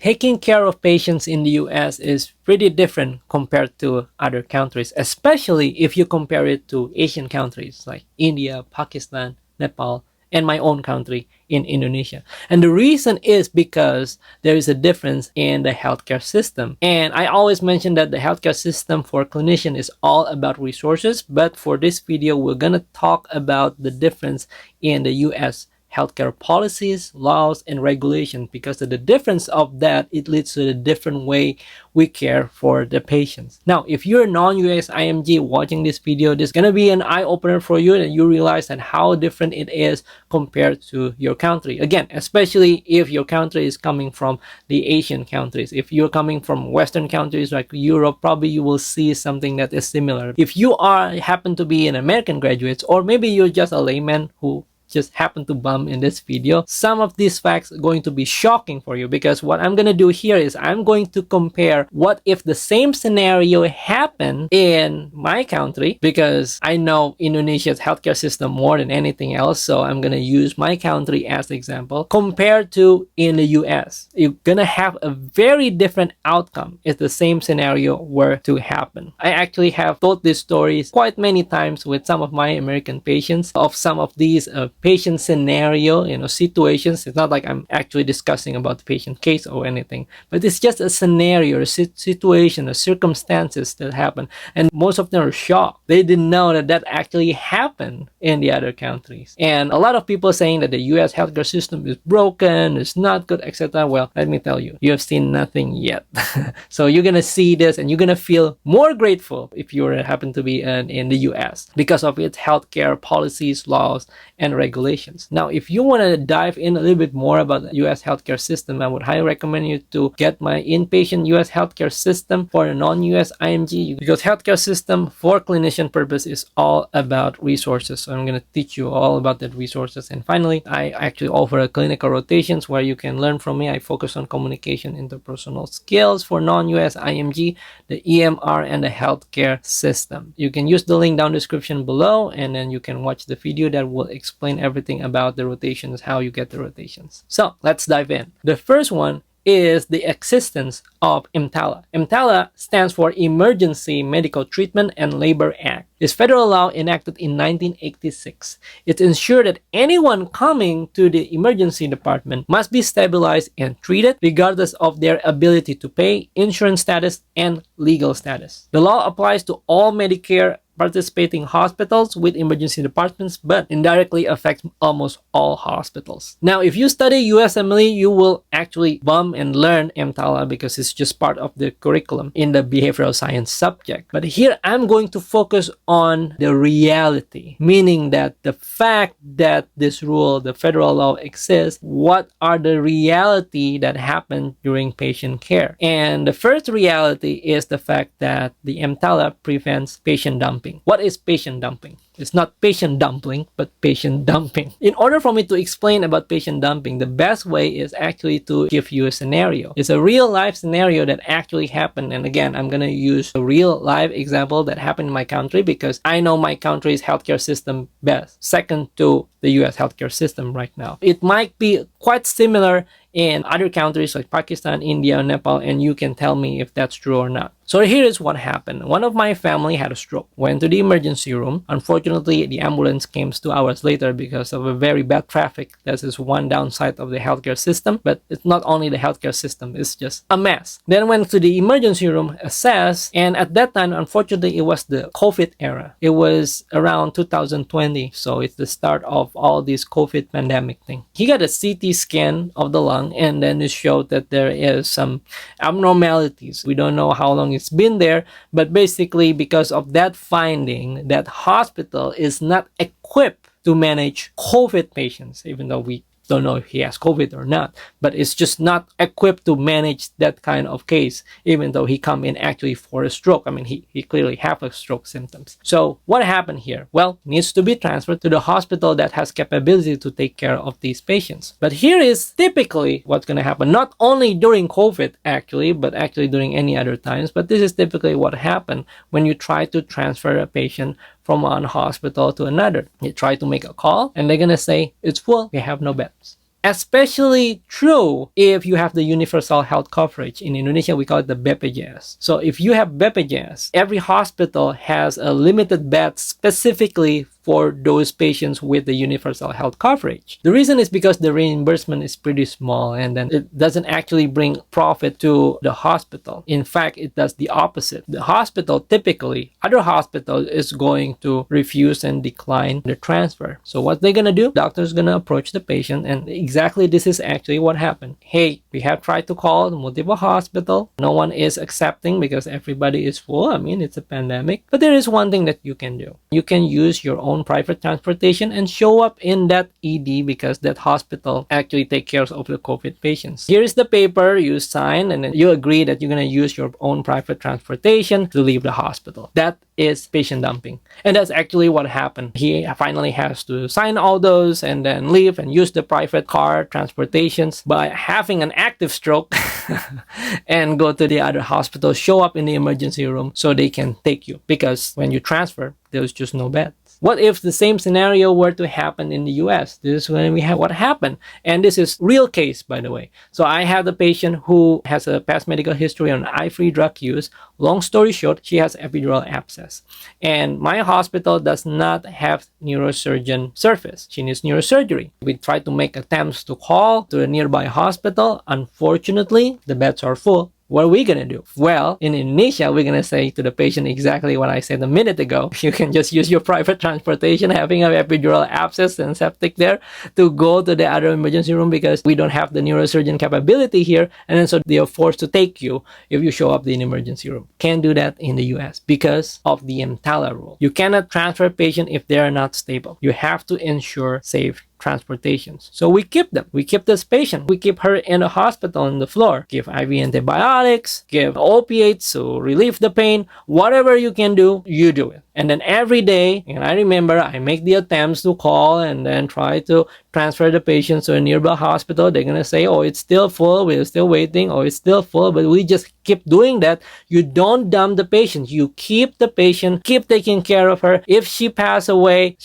Taking care of patients in the US is pretty different compared to other countries, especially if you compare it to Asian countries like India, Pakistan, Nepal, and my own country in Indonesia. And the reason is because there is a difference in the healthcare system. And I always mention that the healthcare system for clinician is all about resources, but for this video, we're gonna talk about the difference in the US healthcare policies, laws, and regulations. Because of the difference of that, it leads to a different way we care for the patients. Now, if you're a non-US IMG watching this video, this is gonna be an eye-opener for you, and you realize that how different it is compared to your country. Again, especially if your country is coming from the Asian countries. If you're coming from Western countries like Europe, probably you will see something that is similar. If you happen to be an American graduate, or maybe you're just a layman who just happen to bump in this video, some of these facts are going to be shocking for you, because what I'm going to do here is I'm going to compare what if the same scenario happened in my country, because I know Indonesia's healthcare system more than anything else, so I'm going to use my country as an example, compared to in the US. You're going to have a very different outcome if the same scenario were to happen. I actually have told these stories quite many times with some of my American patients of some of these patient scenario, situations. It's not like I'm actually discussing about the patient case or anything, but it's just a scenario, a situation, a circumstances that happen, and most of them are shocked. They didn't know that that actually happened in the other countries. And a lot of people saying that the US healthcare system is broken, it's not good, etc. Well, let me tell you, you have seen nothing yet. So you're gonna see this and you're gonna feel more grateful if you happen to be in the US because of its healthcare policies, laws, and regulations. Now, if you want to dive in a little bit more about the US healthcare system, I would highly recommend you to get my inpatient US healthcare system for a non-US IMG, because healthcare system for clinician purpose is all about resources. So I'm going to teach you all about the resources. And finally, I actually offer a clinical rotations where you can learn from me. I focus on communication, interpersonal skills for non-US IMG, the EMR, and the healthcare system. You can use the link down description below, and then you can watch the video that will explain everything about the rotations, how you get the rotations. So let's dive in. The first one is the existence of EMTALA. EMTALA stands for Emergency Medical Treatment and Labor Act. It's federal law enacted in 1986. It ensures that anyone coming to the emergency department must be stabilized and treated regardless of their ability to pay, insurance status, and legal status. The law applies to all Medicare participating hospitals with emergency departments, but indirectly affects almost all hospitals. Now, if you study USMLE, you will actually bump and learn EMTALA because it's just part of the curriculum in the behavioral science subject. But here, I'm going to focus on the reality, meaning that the fact that this rule, the federal law exists, what are the reality that happened during patient care? And the first reality is the fact that the EMTALA prevents patient dumping. What is patient dumping? It's not patient dumpling, but patient dumping. In order for me to explain about patient dumping, the best way is actually to give you a scenario. It's a real life scenario that actually happened. And again, I'm going to use a real life example that happened in my country because I know my country's healthcare system best, second to the US healthcare system right now. It might be quite similar in other countries like Pakistan, India, Nepal, and you can tell me if that's true or not. So here is what happened. One of my family had a stroke, went to the emergency room. Unfortunately, the ambulance came 2 hours later because of a very bad traffic. That is one downside of the healthcare system, but it's not only the healthcare system, it's just a mess. Then went to the emergency room, assessed, and at that time, unfortunately, it was the COVID era. It was around 2020, so it's the start of all this COVID pandemic thing. He got a CT scan of the lung, and then it showed that there is some abnormalities. We don't know how long it's been there, but basically because of that finding, that hospital is not equipped to manage COVID patients, even though we don't know if he has COVID or not, but it's just not equipped to manage that kind of case, even though he come in actually for a stroke. I mean, he clearly have a stroke symptoms. So what happened here? Well, needs to be transferred to the hospital that has capability to take care of these patients. But here is typically what's going to happen, not only during COVID actually, but actually during any other times, but this is typically what happened when you try to transfer a patient from one hospital to another. You try to make a call and they're gonna say, it's full, we have no beds. Especially true if you have the universal health coverage. In Indonesia, we call it the BPJS. So if you have BPJS, every hospital has a limited bed specifically for those patients with the universal health coverage. The reason is because the reimbursement is pretty small, and then it doesn't actually bring profit to the hospital. In fact, it does the opposite. The hospital, typically, other hospitals is going to refuse and decline the transfer. So what they're gonna do? Doctor's gonna approach the patient, and exactly this is actually what happened. Hey, we have tried to call multiple hospital. No one is accepting because everybody is full. I mean, it's a pandemic. But there is one thing that you can do. You can use your own private transportation and show up in that ED because that hospital actually take care of the COVID patients. Here is the paper you sign, and then you agree that you're going to use your own private transportation to leave the hospital. That is patient dumping. And that's actually what happened. He finally has to sign all those and then leave and use the private car transportations by having an active stroke and go to the other hospital, show up in the emergency room so they can take you. Because when you transfer, there's just no beds. What if the same scenario were to happen in the US? This is when we have what happened. And this is real case, by the way. So I have the patient who has a past medical history on eye-free drug use. Long story short, she has epidural abscess. And my hospital does not have neurosurgeon service. She needs neurosurgery. We tried to make attempts to call to a nearby hospital. Unfortunately, the beds are full. What are we going to do? Well, in Indonesia, we're going to say to the patient exactly what I said a minute ago. You can just use your private transportation, having an epidural abscess and septic there, to go to the other emergency room because we don't have the neurosurgeon capability here. And then so they are forced to take you if you show up in the emergency room. Can't do that in the US because of the EMTALA rule. You cannot transfer patient if they are not stable. You have to ensure safe transportations. So we keep them. We keep this patient. We keep her in the hospital on the floor. Give IV antibiotics, give opiates to relieve the pain. Whatever you can do, you do it. And then every day, and I remember I make the attempts to call and then try to transfer the patient to a nearby hospital. They're going to say, oh, it's still full. We're still waiting. Oh, it's still full. But we just keep doing that. You don't dump the patient. You keep the patient, keep taking care of her. If she passes away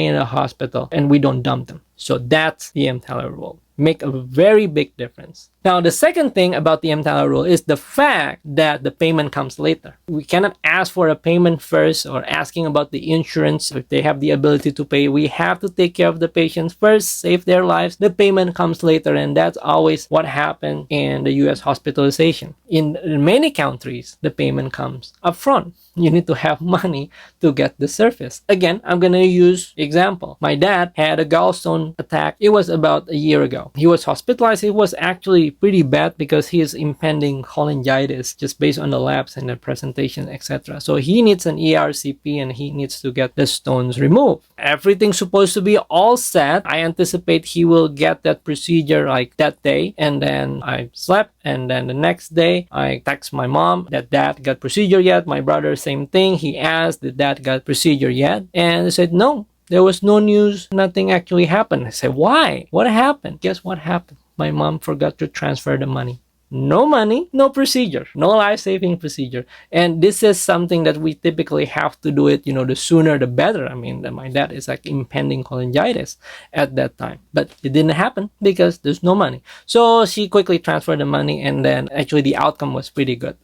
in a hospital, and we don't dump them. So that's the EMTALA rule. Make a very big difference. Now, the second thing about the EMTALA rule is the fact that the payment comes later. We cannot ask for a payment first or asking about the insurance. If they have the ability to pay, we have to take care of the patients first, save their lives. The payment comes later, and that's always what happened in the US hospitalization. In many countries, the payment comes upfront. You need to have money to get the service. Again, I'm going to use example. My dad had a gallstone attack. It was about a year ago. He was hospitalized. It was actually pretty bad because he is impending cholangitis just based on the labs and the presentation, etc. So he needs an ERCP and he needs to get the stones removed. Everything's supposed to be all set. I anticipate he will get that procedure like that day. And then I slept. And then the next day, I text my mom that dad got procedure yet. My brother, same thing. He asked, did dad got procedure yet? And they said, no. There was no news. Nothing actually happened. I said, why? What happened? Guess what happened? My mom forgot to transfer the money. No money, no procedure, no life-saving procedure. And this is something that we typically have to do it, the sooner the better. I mean, my dad is like impending cholangitis at that time. But it didn't happen because there's no money. So she quickly transferred the money, and then actually the outcome was pretty good.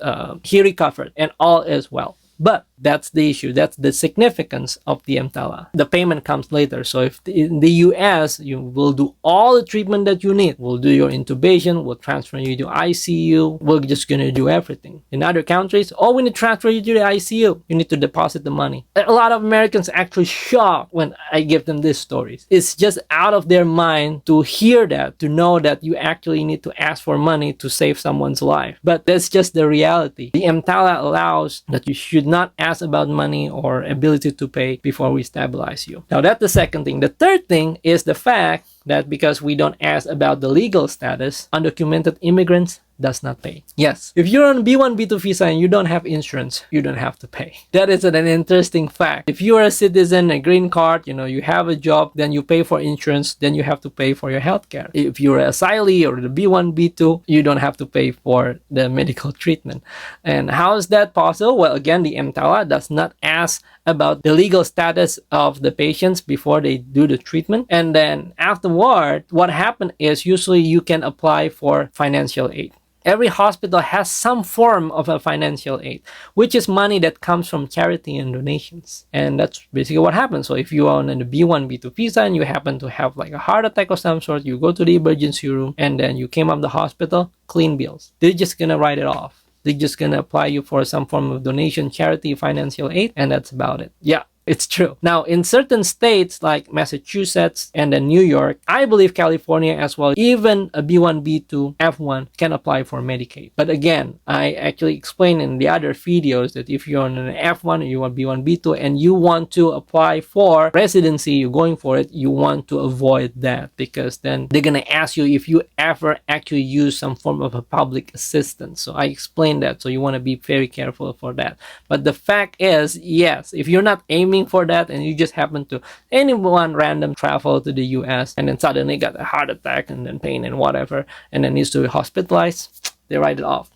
He recovered and all is well. But that's the issue. That's the significance of the EMTALA. The payment comes later. So if in the US, you will do all the treatment that you need. We'll do your intubation. We'll transfer you to ICU. We're just going to do everything. In other countries, we need to transfer you to the ICU. You need to deposit the money. A lot of Americans actually shocked when I give them these stories. It's just out of their mind to hear that, to know that you actually need to ask for money to save someone's life. But that's just the reality. The EMTALA allows that you should not ask about money or ability to pay before we stabilize you. Now, that's the second thing. The third thing is the fact that because we don't ask about the legal status, undocumented immigrants does not pay. Yes, if you're on B1, B2 visa and you don't have insurance, you don't have to pay. That is an interesting fact. If you are a citizen, a green card, you have a job, then you pay for insurance, then you have to pay for your healthcare. If you're an asylee or the B1, B2, you don't have to pay for the medical treatment. And how is that possible? Well, again, the EMTALA does not ask about the legal status of the patients before they do the treatment. And then afterward, what happened is usually you can apply for financial aid. Every hospital has some form of a financial aid, which is money that comes from charity and donations. And that's basically what happens. So if you are on a B1, B2 visa and you happen to have like a heart attack of some sort, you go to the emergency room and then you came up the hospital, clean bills. They're just gonna write it off. They're just gonna apply you for some form of donation, charity, financial aid, and that's about it. Yeah. It's true. Now, in certain states like Massachusetts and then New York, I believe California as well, even a B1, B2, F1 can apply for Medicaid. But again, I actually explained in the other videos that if you're on an F1, you want B1, B2, and you want to apply for residency, you're going for it, you want to avoid that because then they're going to ask you if you ever actually use some form of a public assistance. So I explained that. So you want to be very careful for that. But the fact is, yes, if you're not aiming for that and you just happen to anyone random travel to the US and then suddenly got a heart attack and then pain and whatever and then needs to be hospitalized, they write it off.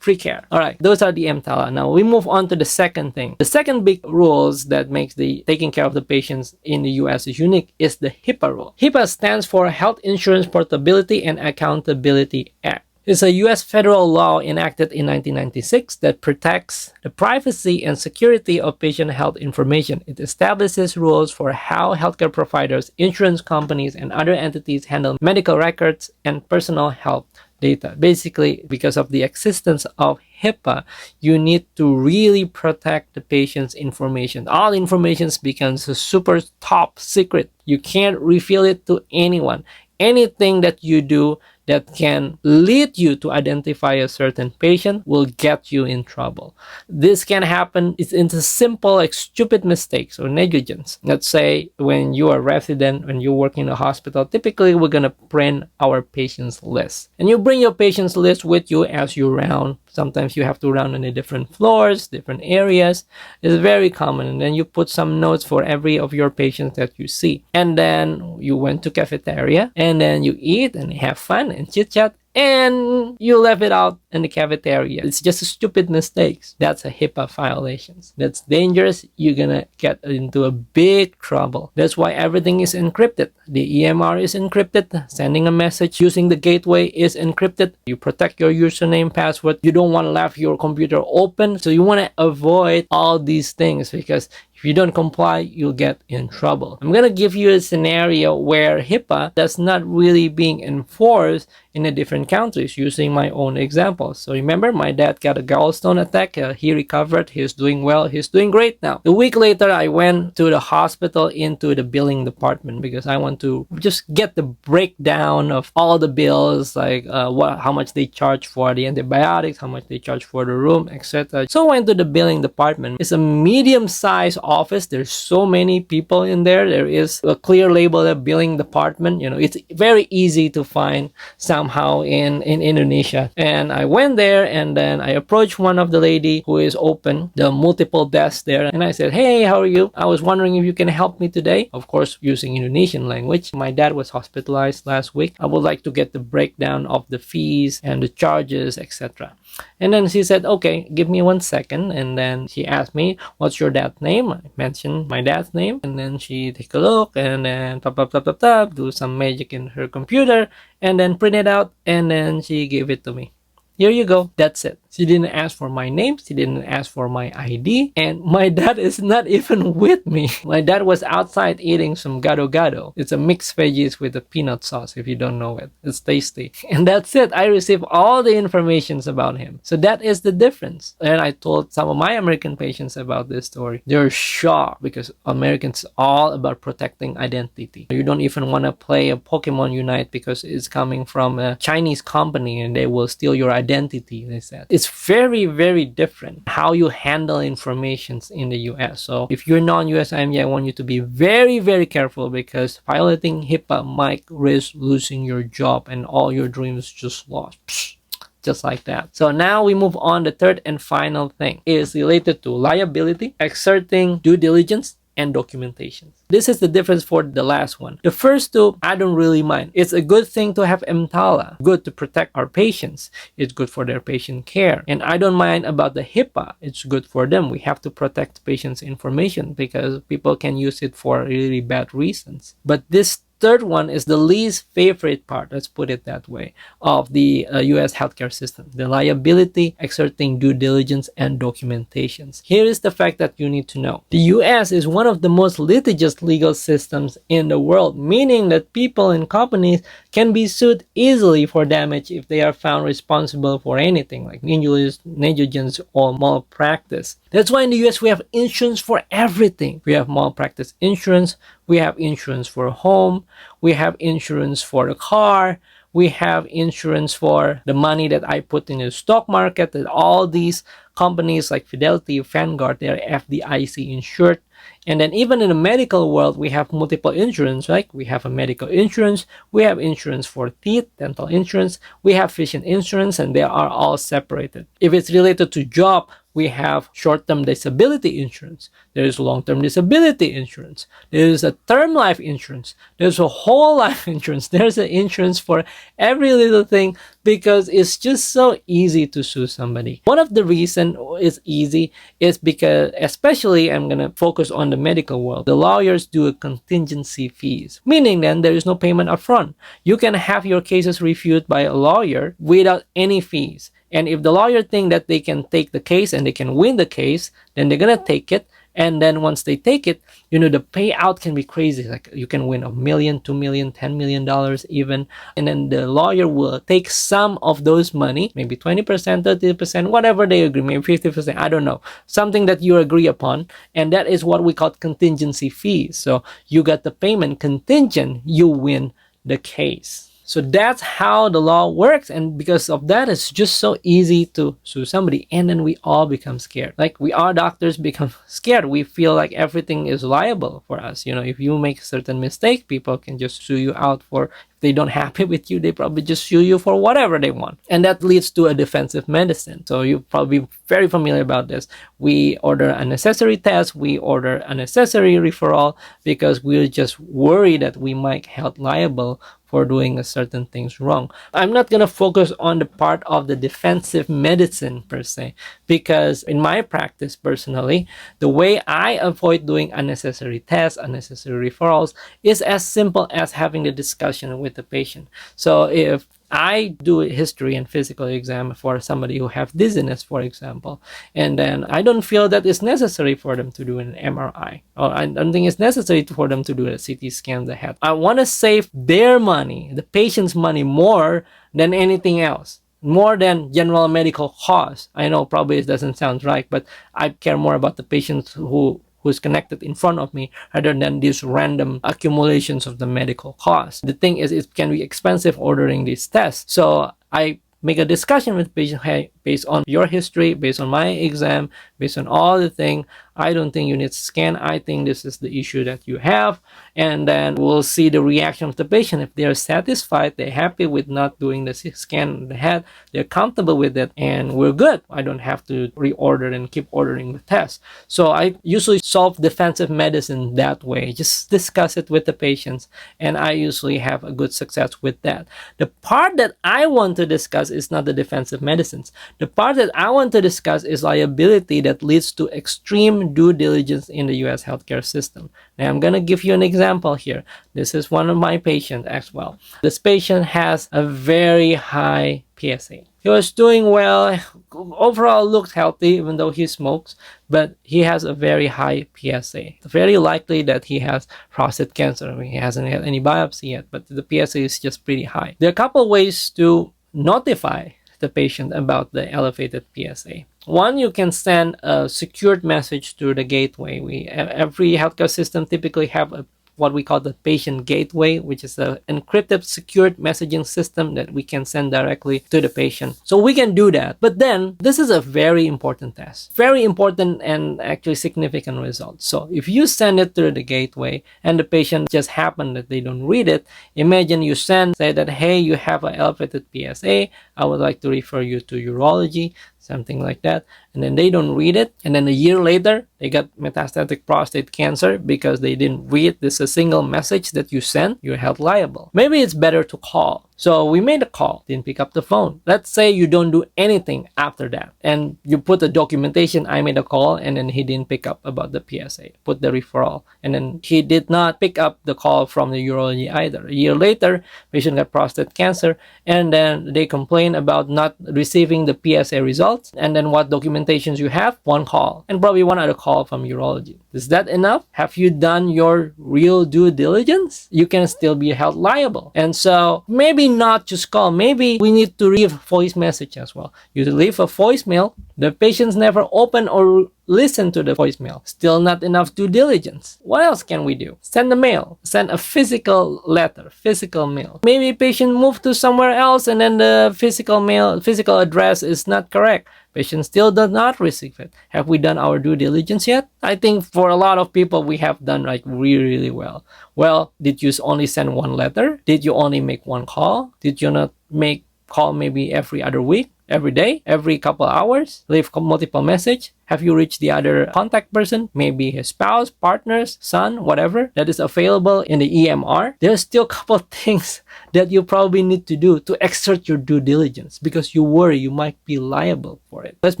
Free care. All right, those are the EMTALA. Now we move on to the second thing. The second big rules that makes the taking care of the patients in the US is unique is the HIPAA rule. HIPAA stands for Health Insurance Portability and Accountability Act. It's a U.S. federal law enacted in 1996 that protects the privacy and security of patient health information. It establishes rules for how healthcare providers, insurance companies, and other entities handle medical records and personal health data. Basically, because of the existence of HIPAA, you need to really protect the patient's information. All information becomes a super top secret. You can't reveal it to anyone. Anything that you do that can lead you to identify a certain patient will get you in trouble. This can happen. It's into simple, like stupid mistakes or negligence. Let's say when you are a resident, when you work in a hospital, typically we're going to print our patient's list. And you bring your patient's list with you as you round. Sometimes you have to round on the different floors, different areas. It's very common. And then you put some notes for every of your patients that you see. And then you went to cafeteria and then you eat and have fun and chit chat and you left it out in the cafeteria. It's just a stupid mistakes. That's a HIPAA violations. That's dangerous. You're gonna get into a big trouble. That's why everything is encrypted. The EMR is encrypted. Sending a message using the gateway is encrypted. You protect your username, password. You don't want to leave your computer open. So you want to avoid all these things because if you don't comply, you'll get in trouble. I'm going to give you a scenario where HIPAA does not really being enforced in the different countries using my own example. So remember, my dad got a gallstone attack. He recovered. He's doing well. He's doing great now. A week later, I went to the hospital into the billing department because I want to just get the breakdown of all the bills, like how much they charge for the antibiotics, how much they charge for the room, etc. So I went to the billing department. It's a medium-sized office. There's so many people in there. There is a clear label of billing department. You know, it's very easy to find somehow in Indonesia. And I went there and then I approached one of the lady who is open the multiple desks there, and I said, "Hey, how are you? I was wondering if you can help me today." Of course, using Indonesian language. My dad was hospitalized last week. I would like to get the breakdown of the fees and the charges, etc. And then she said, "Okay, give me 1 second." And then she asked me, "What's your dad's name?" I mentioned my dad's name. And then she take a look and then do some magic in her computer and then print it out. And then she gave it to me. Here you go. That's it. She didn't ask for my name. She didn't ask for my ID. And my dad is not even with me. My dad was outside eating some gado-gado. It's a mixed veggies with a peanut sauce, if you don't know it. It's tasty. And that's it. I received all the information about him. So that is the difference. And I told some of my American patients about this story. They're shocked because Americans are all about protecting identity. You don't even want to play a Pokemon Unite because it's coming from a Chinese company and they will steal your identity, they said. It's very, very different how you handle information in the US. So if you're non-US IMG, I want you to be very, very careful because violating HIPAA might risk losing your job and all your dreams just lost. Psh, just like that. So now we move on. The third and final thing is related to liability, exerting due diligence and documentation. This is the difference for the last one. The first two, I don't really mind. It's a good thing to have EMTALA, good to protect our patients. It's good for their patient care. And I don't mind about the HIPAA. It's good for them. We have to protect patients' information because people can use it for really bad reasons. But this third one is the least favorite part, let's put it that way, of the US healthcare system: the liability, exerting due diligence, and documentations. Here is the fact that you need to know. The US is one of the most litigious legal systems in the world, meaning that people and companies can be sued easily for damage if they are found responsible for anything like negligence or malpractice. That's why in the US we have insurance for everything. We have malpractice insurance, we have insurance for a home, we have insurance for the car, we have insurance for the money that I put in the stock market. That all these companies like Fidelity, Vanguard, they're FDIC insured. And then even in the medical world, we have multiple insurance, right? We have a medical insurance, we have insurance for teeth, dental insurance, we have vision insurance, and they are all separated. If it's related to job, we have short-term disability insurance, there is long-term disability insurance, there is a term life insurance, there's a whole life insurance, there's an insurance for every little thing, because it's just so easy to sue somebody. One of the reasons it's easy is because, especially I'm going to focus on the medical world, the lawyers do a contingency fees, meaning then there is no payment upfront. You can have your cases reviewed by a lawyer without any fees. And if the lawyer think that they can take the case and they can win the case, then they're gonna take it. And then once they take it, you know, the payout can be crazy. Like you can win $1 million, $2 million, $10 million even. And then the lawyer will take some of those money, maybe 20%, 30%, whatever they agree, maybe 50%, I don't know. Something that you agree upon. And that is what we call contingency fees. So you got the payment contingent, you win the case. So that's how the law works, and because of that, it's just so easy to sue somebody, and then we all become scared. Like we are doctors become scared. We feel like everything is liable for us. You know, if you make a certain mistake, people can just sue you out for, if they don't happy with you, they probably just sue you for whatever they want. And that leads to a defensive medicine. So you're probably very familiar about this. We order unnecessary tests, we order unnecessary referral because we're just worried that we might held liable for doing a certain things wrong. I'm not going to focus on the part of the defensive medicine per se, because in my practice personally, the way I avoid doing unnecessary tests, unnecessary referrals is as simple as having the discussion with the patient. So if I do a history and physical exam for somebody who have dizziness, for example, and then I don't feel that it's necessary for them to do an MRI, or I don't think it's necessary for them to do a CT scan of the head. I want to save their money, the patient's money, more than anything else, more than general medical costs. I know probably it doesn't sound right, but I care more about the patients who's connected in front of me rather than these random accumulations of the medical costs. The thing is, it can be expensive ordering these tests. So I make a discussion with the patient, hey, based on your history, based on my exam, based on all the thing, I don't think you need to scan. I think this is the issue that you have. And then we'll see the reaction of the patient. If they're satisfied, they're happy with not doing the scan of the head, they're comfortable with it, and we're good. I don't have to reorder and keep ordering the test. So I usually solve defensive medicine that way. Just discuss it with the patients, and I usually have a good success with that. The part that I want to discuss is not the defensive medicines. The part that I want to discuss is liability that leads to extreme due diligence in the US healthcare system. Now I'm going to give you an example here. This is one of my patients as well. This patient has a very high PSA. He was doing well, overall looked healthy even though he smokes, but he has a very high PSA. It's very likely that he has prostate cancer. I mean, he hasn't had any biopsy yet, but the PSA is just pretty high. There are a couple ways to notify the patient about the elevated PSA. One, you can send a secured message through the gateway. Every healthcare system typically have what we call the patient gateway, which is an encrypted, secured messaging system that we can send directly to the patient. So we can do that. But then, this is a very important test. Very important and actually significant result. So if you send it through the gateway and the patient just happen that they don't read it, imagine you say that, hey, you have an elevated PSA. I would like to refer you to urology, something like that. And then they don't read it. And then a year later, they got metastatic prostate cancer because they didn't read this a single message that you sent. You're held liable. Maybe it's better to call. So we made a call, didn't pick up the phone. Let's say you don't do anything after that. And you put the documentation, I made a call, and then he didn't pick up about the PSA. Put the referral. And then he did not pick up the call from the urology either. A year later, patient got prostate cancer, and then they complain about not receiving the PSA results. And then what documentations you have? One call. And probably one other call from urology. Is that enough? Have you done your real due diligence? You can still be held liable. And so maybe not just call. Maybe we need to leave a voice message as well. You leave a voicemail, the patients never open or listen to the voicemail. Still not enough due diligence. What else can we do? Send a mail. Send a physical letter, physical mail. Maybe patient moved to somewhere else and then the physical address is not correct. Patient still does not receive it. Have we done our due diligence yet? I think for a lot of people, we have done like really well. Well, did you only send one letter? Did you only make one call? Did you not make call maybe every other week? Every day, every couple hours, leave multiple message. Have you reached the other contact person? Maybe his spouse, partners, son, whatever that is available in the EMR. There's still a couple of things that you probably need to do to exert your due diligence because you worry you might be liable for it. Let's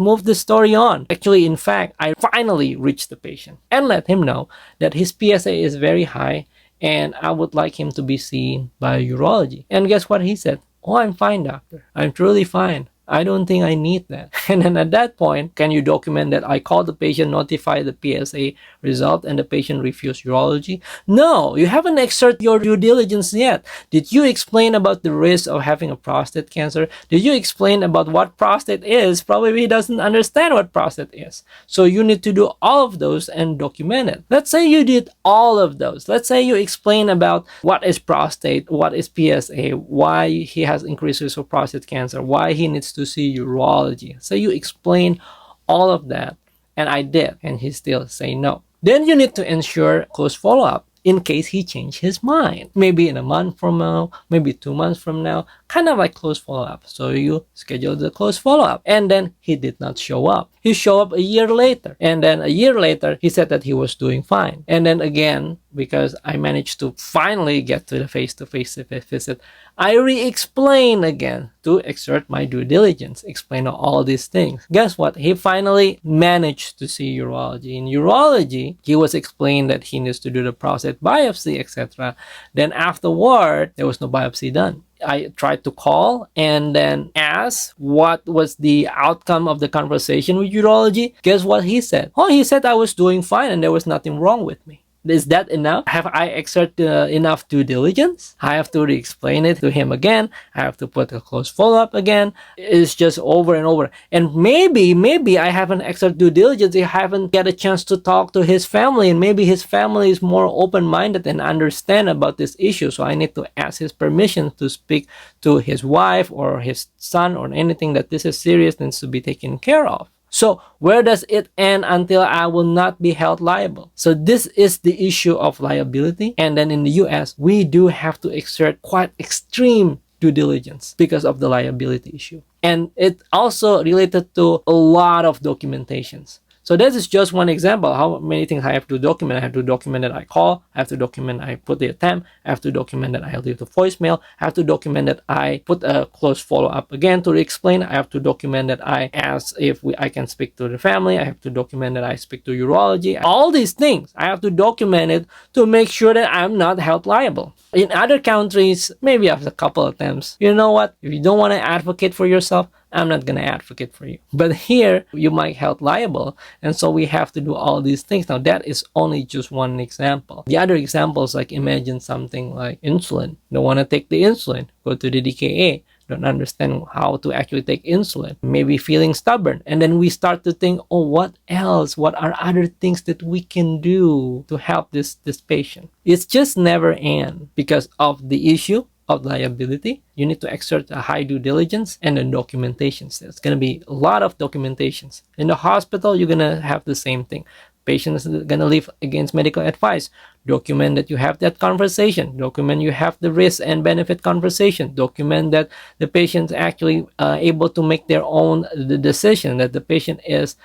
move the story on. Actually, in fact, I finally reached the patient and let him know that his PSA is very high and I would like him to be seen by a urology. And guess what he said? Oh, I'm fine, doctor. I'm truly fine. I don't think I need that. And then at that point, can you document that I called the patient, notify the PSA result, and the patient refused urology? No, you haven't exerted your due diligence yet. Did you explain about the risk of having a prostate cancer? Did you explain about what prostate is? Probably he doesn't understand what prostate is. So you need to do all of those and document it. Let's say you did all of those. Let's say you explain about what is prostate, what is PSA, why he has increased risk of prostate cancer, why he needs to see urology. So you explain all of that, and I did, and he still say no. Then you need to ensure close follow-up in case he changed his mind. Maybe in a month from now, maybe 2 months from now, kind of like close follow-up. So you schedule the close follow-up, and then he did not show up. He showed up a year later, and then a year later, he said that he was doing fine. And then again, because I managed to finally get to the face-to-face visit, I re-explain again to exert my due diligence, explain all these things. Guess what? He finally managed to see urology. In urology, he was explained that he needs to do the prostate biopsy, etc. Then afterward, there was no biopsy done. I tried to call and then ask what was the outcome of the conversation with urology. Guess what he said? Oh, he said I was doing fine and there was nothing wrong with me. Is that enough? Have I exerted enough due diligence? I have to re-explain it to him again. I have to put a close follow-up again. It's just over and over. And maybe I haven't exerted due diligence. I haven't get a chance to talk to his family, and maybe his family is more open-minded and understand about this issue. So I need to ask his permission to speak to his wife or his son or anything that this is serious, needs to be taken care of. So where does it end until I will not be held liable? So this is the issue of liability. And then in the US, we do have to exert quite extreme due diligence because of the liability issue. And it also related to a lot of documentations. So this is just one example. How many things I have to document. I have to document that I call. I have to document I put the attempt. I have to document that I leave the voicemail. I have to document that I put a close follow-up again to explain. I have to document that I ask if I can speak to the family. I have to document that I speak to urology. All these things, I have to document it to make sure that I'm not held liable. In other countries, maybe after a couple of attempts, you know what? If you don't want to advocate for yourself, I'm not going to advocate for you. But here, you might held liable. And so we have to do all these things. Now, that is only just one example. The other examples, like imagine something like insulin. Don't want to take the insulin. Go to the DKA. Don't understand how to actually take insulin. Maybe feeling stubborn. And then we start to think, oh, what else? What are other things that we can do to help this patient? It's just never end because of the issue of liability. You need to exert a high due diligence and then documentations. There's going to be a lot of documentations. In the hospital, you're going to have the same thing. Patients are going to live against medical advice. Document that you have that conversation. Document you have the risk and benefit conversation. Document that the patient's actually able to make their own decision, that the patient is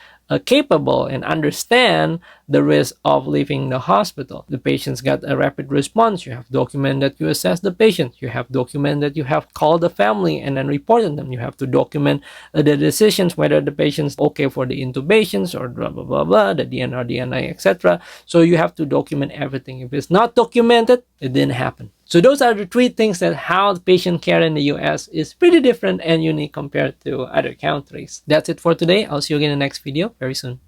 capable and understand the risk of leaving the hospital. The patient's got a rapid response. You have document that you assess the patient. You have document that you have called the family and then reported them. You have to document the decisions, whether the patient's okay for the intubations or blah blah blah blah, the DNR, DNI, etc. So you have to document everything. If it's not documented, it didn't happen. So those are the three things that how the patient care in the US is pretty different and unique compared to other countries. That's it for today. I'll see you again in the next video very soon.